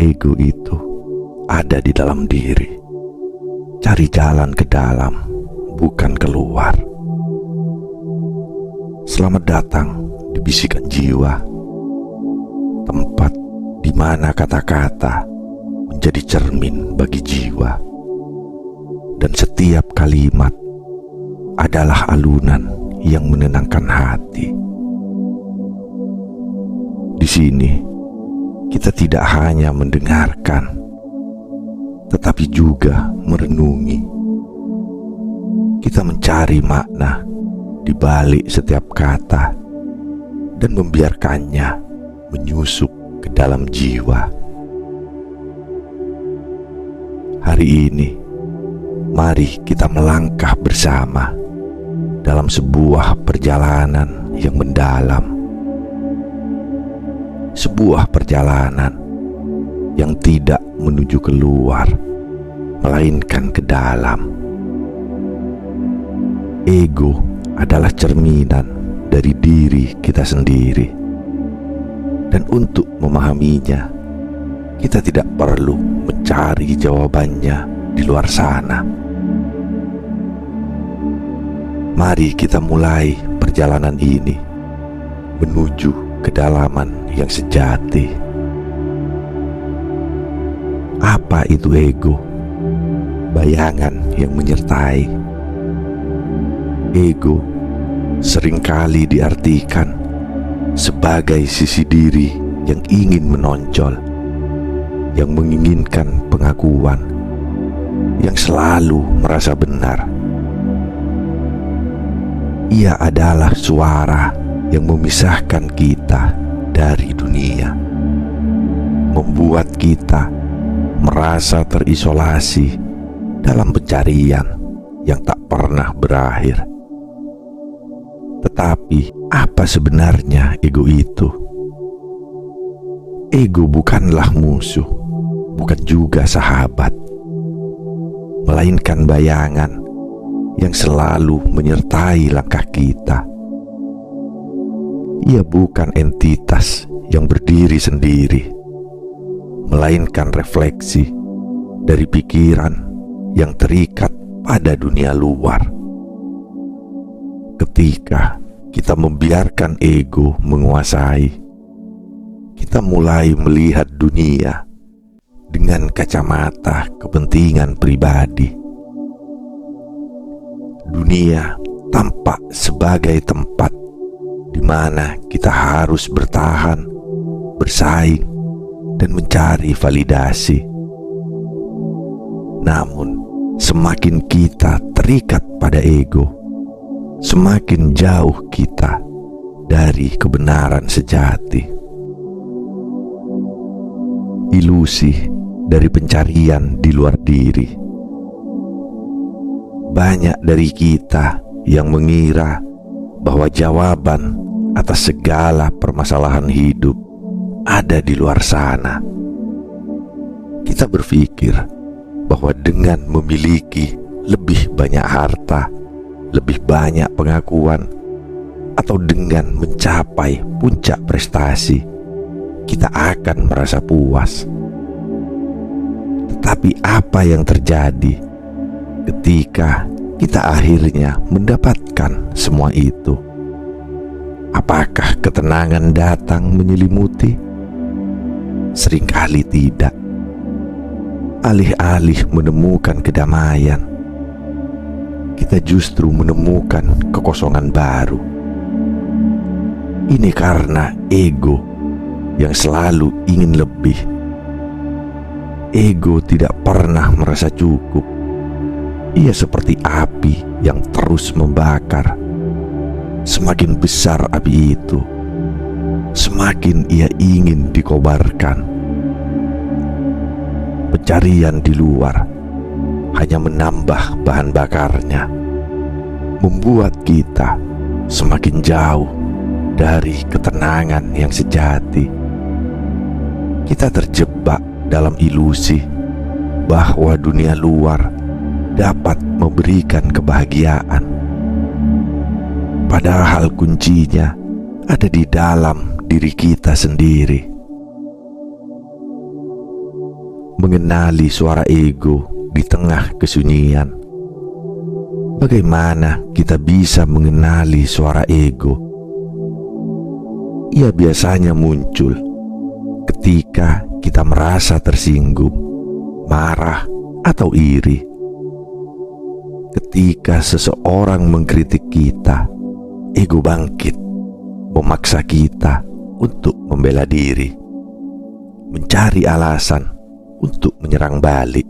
ego itu ada di dalam diri. Cari jalan ke dalam, bukan keluar. Selamat datang di bisikan jiwa, tempat di mana kata-kata menjadi cermin bagi jiwa, dan setiap kalimat adalah alunan yang menenangkan hati. Di sini kita tidak hanya mendengarkan, tetapi juga merenungi. Kita mencari makna di balik setiap kata dan membiarkannya menyusup ke dalam jiwa. Hari ini, mari kita melangkah bersama dalam sebuah perjalanan yang mendalam. Sebuah perjalanan yang tidak menuju keluar, melainkan ke dalam. Ego adalah cerminan dari diri kita sendiri. Dan untuk memahaminya, kita tidak perlu mencari jawabannya di luar sana. Mari kita mulai perjalanan ini menuju kedalaman yang sejati. Apa itu ego? Bayangan yang menyertai. Ego seringkali diartikan sebagai sisi diri yang ingin menonjol, yang menginginkan pengakuan, yang selalu merasa benar. Ia adalah suara yang memisahkan kita dari dunia, membuat kita merasa terisolasi dalam pencarian yang tak pernah berakhir. Tetapi apa sebenarnya ego itu? Ego bukanlah musuh, bukan juga sahabat, melainkan bayangan yang selalu menyertai langkah kita. Ia bukan entitas yang berdiri sendiri, melainkan refleksi dari pikiran yang terikat pada dunia luar. Ketika kita membiarkan ego menguasai, kita mulai melihat dunia dengan kacamata kepentingan pribadi. Dunia tampak sebagai tempat di mana kita harus bertahan, bersaing, dan mencari validasi. Namun, semakin kita terikat pada ego, semakin jauh kita dari kebenaran sejati. Ilusi dari pencarian di luar diri. Banyak dari kita yang mengira bahwa jawaban atas segala permasalahan hidup ada di luar sana. Kita berpikir bahwa dengan memiliki lebih banyak harta, lebih banyak pengakuan, atau dengan mencapai puncak prestasi, kita akan merasa puas. Tetapi apa yang terjadi ketika kita akhirnya mendapatkan semua itu? Apakah ketenangan datang menyelimuti? Seringkali tidak. Alih-alih menemukan kedamaian, kita justru menemukan kekosongan baru. Ini karena ego yang selalu ingin lebih. Ego tidak pernah merasa cukup. Ia seperti api yang terus membakar. Semakin besar api itu, semakin ia ingin dikobarkan. Pencarian di luar hanya menambah bahan bakarnya, membuat kita semakin jauh dari ketenangan yang sejati. Kita terjebak dalam ilusi bahwa dunia luar dapat memberikan kebahagiaan. Padahal kuncinya ada di dalam diri kita sendiri. mengenali suara ego di tengah kesunyian. Bagaimana kita bisa mengenali suara ego? Ia biasanya muncul ketika kita merasa tersinggung, marah, atau iri. Ketika seseorang mengkritik kita, ego bangkit, memaksa kita untuk membela diri, mencari alasan untuk menyerang balik.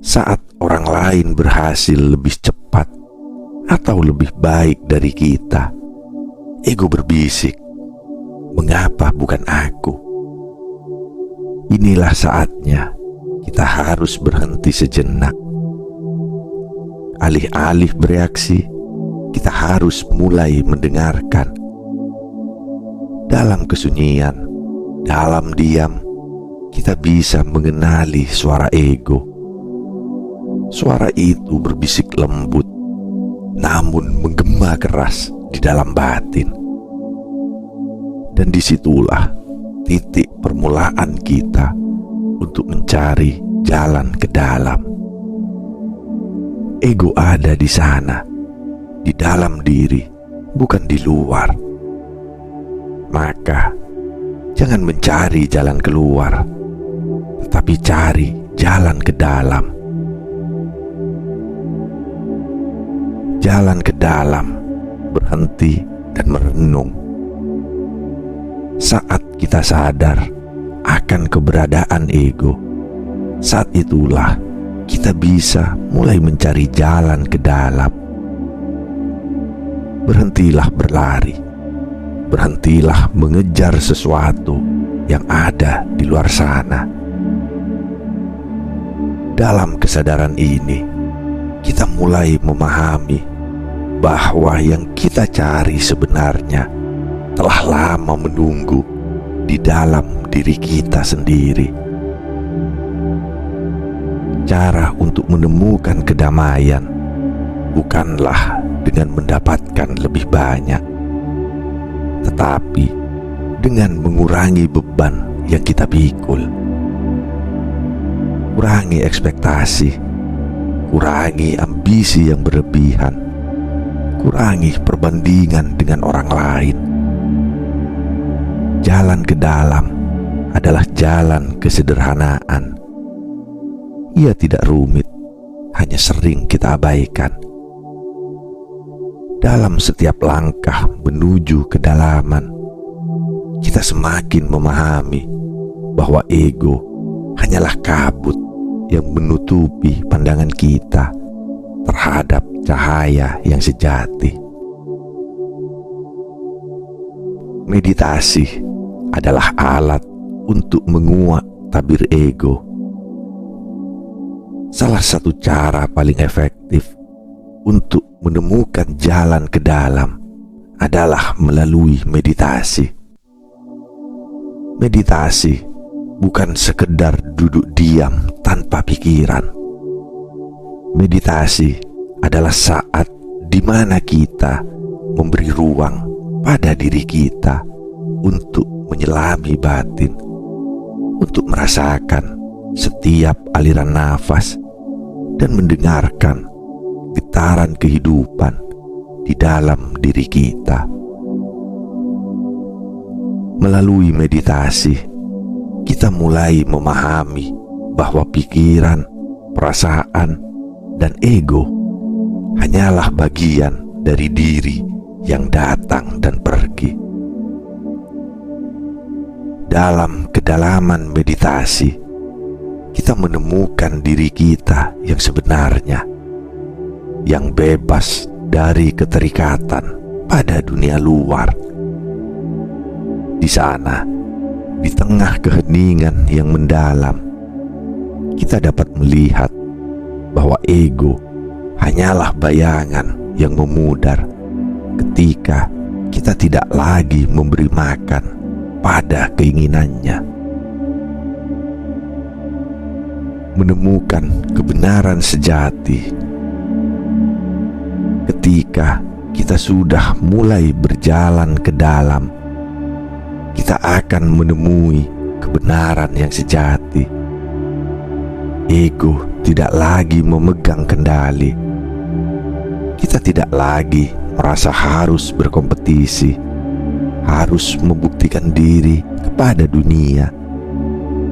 Saat orang lain berhasil lebih cepat atau lebih baik dari kita, ego berbisik, "Mengapa bukan aku?" Inilah saatnya kita harus berhenti sejenak. Alih-alih bereaksi, kita harus mulai mendengarkan. Dalam kesunyian, dalam diam, kita bisa mengenali suara ego. Suara itu berbisik lembut, namun menggema keras di dalam batin. Dan disitulah titik permulaan kita untuk mencari jalan ke dalam. Ego ada di sana, di dalam diri, bukan di luar. Maka, jangan mencari jalan keluar, tetapi cari jalan ke dalam. Jalan ke dalam, berhenti dan merenung. Saat kita sadar akan keberadaan ego, saat itulah kita bisa mulai mencari jalan ke dalam. Berhentilah berlari, berhentilah mengejar sesuatu yang ada di luar sana. Dalam kesadaran ini, kita mulai memahami bahwa yang kita cari sebenarnya telah lama menunggu di dalam diri kita sendiri. Cara untuk menemukan kedamaian bukanlah dengan mendapatkan lebih banyak, tetapi dengan mengurangi beban yang kita pikul. Kurangi ekspektasi, kurangi ambisi yang berlebihan, kurangi perbandingan dengan orang lain. Jalan ke dalam adalah jalan kesederhanaan. Ia tidak rumit, hanya sering kita abaikan. Dalam setiap langkah menuju kedalaman, kita semakin memahami bahwa ego hanyalah kabut yang menutupi pandangan kita terhadap cahaya yang sejati. Meditasi adalah alat untuk menguak tabir ego. Salah satu cara paling efektif untuk menemukan jalan ke dalam adalah melalui meditasi. Meditasi bukan sekedar duduk diam tanpa pikiran. Meditasi adalah saat di mana kita memberi ruang pada diri kita untuk menyelami batin, untuk merasakan setiap aliran nafas dan mendengarkan getaran kehidupan di dalam diri kita. Melalui meditasi, kita mulai memahami bahwa pikiran, perasaan, dan ego hanyalah bagian dari diri yang datang dan pergi. Dalam kedalaman meditasi, kita menemukan diri kita yang sebenarnya, yang bebas dari keterikatan pada dunia luar. Di sana, di tengah keheningan yang mendalam, kita dapat melihat bahwa ego hanyalah bayangan yang memudar ketika kita tidak lagi memberi makan pada keinginannya. Menemukan kebenaran sejati ketika kita sudah mulai berjalan ke dalam, kita akan menemui kebenaran yang sejati. Ego tidak lagi memegang kendali. Kita tidak lagi merasa harus berkompetisi, harus membuktikan diri kepada dunia,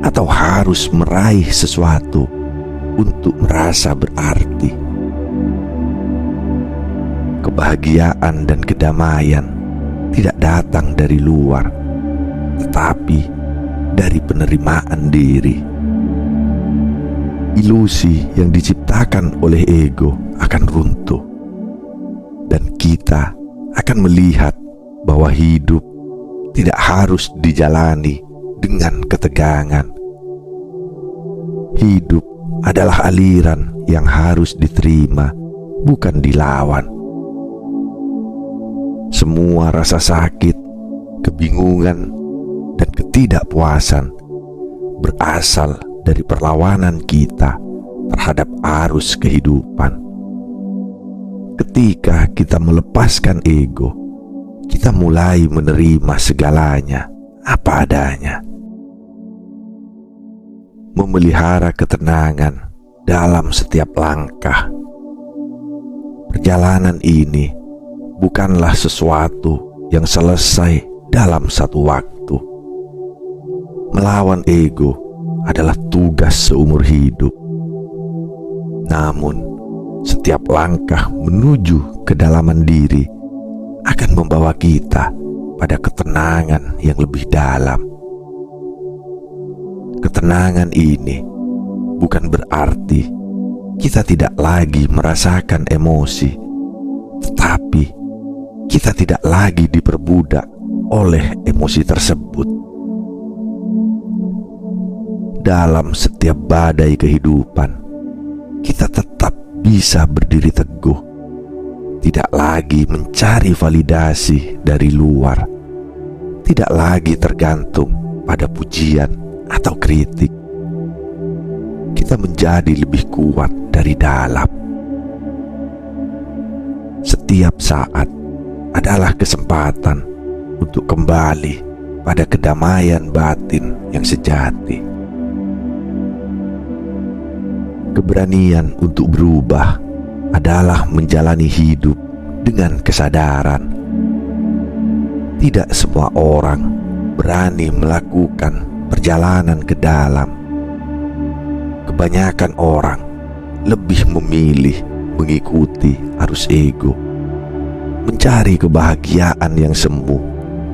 atau harus meraih sesuatu untuk merasa berarti. Kebahagiaan dan kedamaian tidak datang dari luar, tetapi dari penerimaan diri. Ilusi yang diciptakan oleh ego akan runtuh, dan kita akan melihat bahwa hidup tidak harus dijalani dengan ketegangan. Hidup adalah aliran yang harus diterima, bukan dilawan. Semua rasa sakit, kebingungan, dan ketidakpuasan berasal dari perlawanan kita terhadap arus kehidupan. Ketika kita melepaskan ego, kita mulai menerima segalanya apa adanya. Memelihara ketenangan dalam setiap langkah. Perjalanan ini bukanlah sesuatu yang selesai dalam satu waktu. Melawan ego adalah tugas seumur hidup. Namun, setiap langkah menuju kedalaman diri akan membawa kita pada ketenangan yang lebih dalam. Ketenangan ini bukan berarti kita tidak lagi merasakan emosi, tetapi kita tidak lagi diperbudak oleh emosi tersebut. Dalam setiap badai kehidupan, kita tetap bisa berdiri teguh, tidak lagi mencari validasi dari luar, tidak lagi tergantung pada pujian atau kritik. Kita menjadi lebih kuat dari dalam. Setiap saat adalah kesempatan untuk kembali pada kedamaian batin yang sejati. Keberanian untuk berubah adalah menjalani hidup dengan kesadaran. Tidak semua orang berani melakukan perjalanan ke dalam. Kebanyakan orang lebih memilih mengikuti arus ego, mencari kebahagiaan yang semu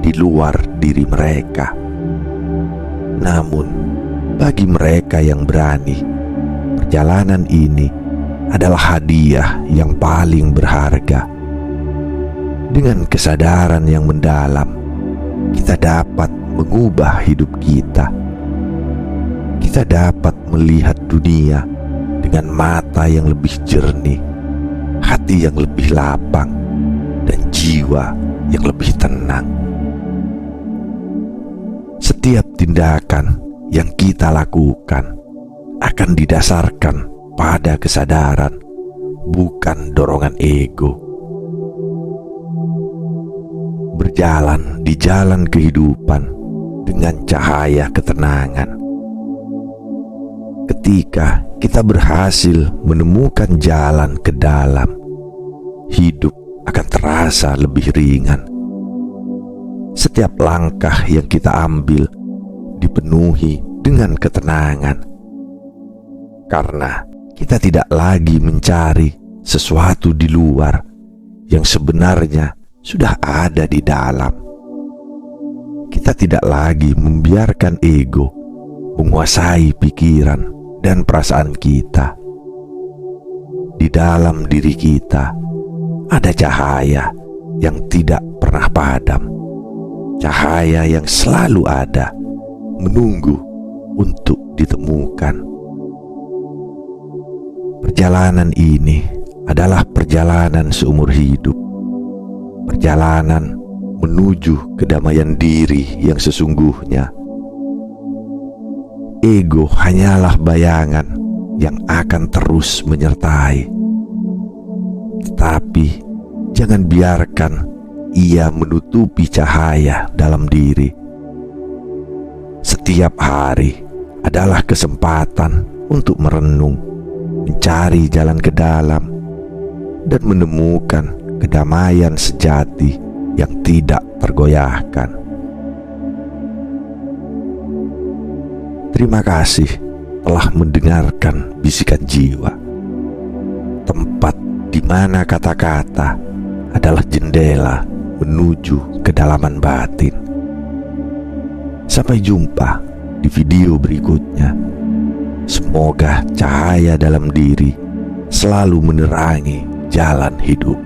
di luar diri mereka. Namun, bagi mereka yang berani, perjalanan ini adalah hadiah yang paling berharga. Dengan kesadaran yang mendalam, kita dapat mengubah hidup kita. Kita dapat melihat dunia dengan mata yang lebih jernih, hati yang lebih lapang, dan jiwa yang lebih tenang. Setiap tindakan yang kita lakukan akan didasarkan pada kesadaran, bukan dorongan ego. Berjalan di jalan kehidupan dengan cahaya ketenangan. Ketika kita berhasil menemukan jalan ke dalam, hidup akan terasa lebih ringan. Setiap langkah yang kita ambil dipenuhi dengan ketenangan, karena kita tidak lagi mencari sesuatu di luar yang sebenarnya sudah ada di dalam. Kita tidak lagi membiarkan ego menguasai pikiran dan perasaan kita. Di dalam diri kita ada cahaya yang tidak pernah padam, cahaya yang selalu ada, menunggu untuk ditemukan. Perjalanan ini adalah perjalanan seumur hidup, perjalanan menuju kedamaian diri yang sesungguhnya. Ego hanyalah bayangan yang akan terus menyertai, tetapi jangan biarkan ia menutupi cahaya dalam diri. Setiap Setiap hari adalah kesempatan untuk merenung, mencari jalan ke dalam, dan menemukan kedamaian sejati yang tidak tergoyahkan. Terima kasih telah mendengarkan Bisikan Jiwa, tempat di mana kata-kata adalah jendela menuju kedalaman batin. Sampai jumpa di video berikutnya. Semoga cahaya dalam diri selalu menerangi jalan hidup.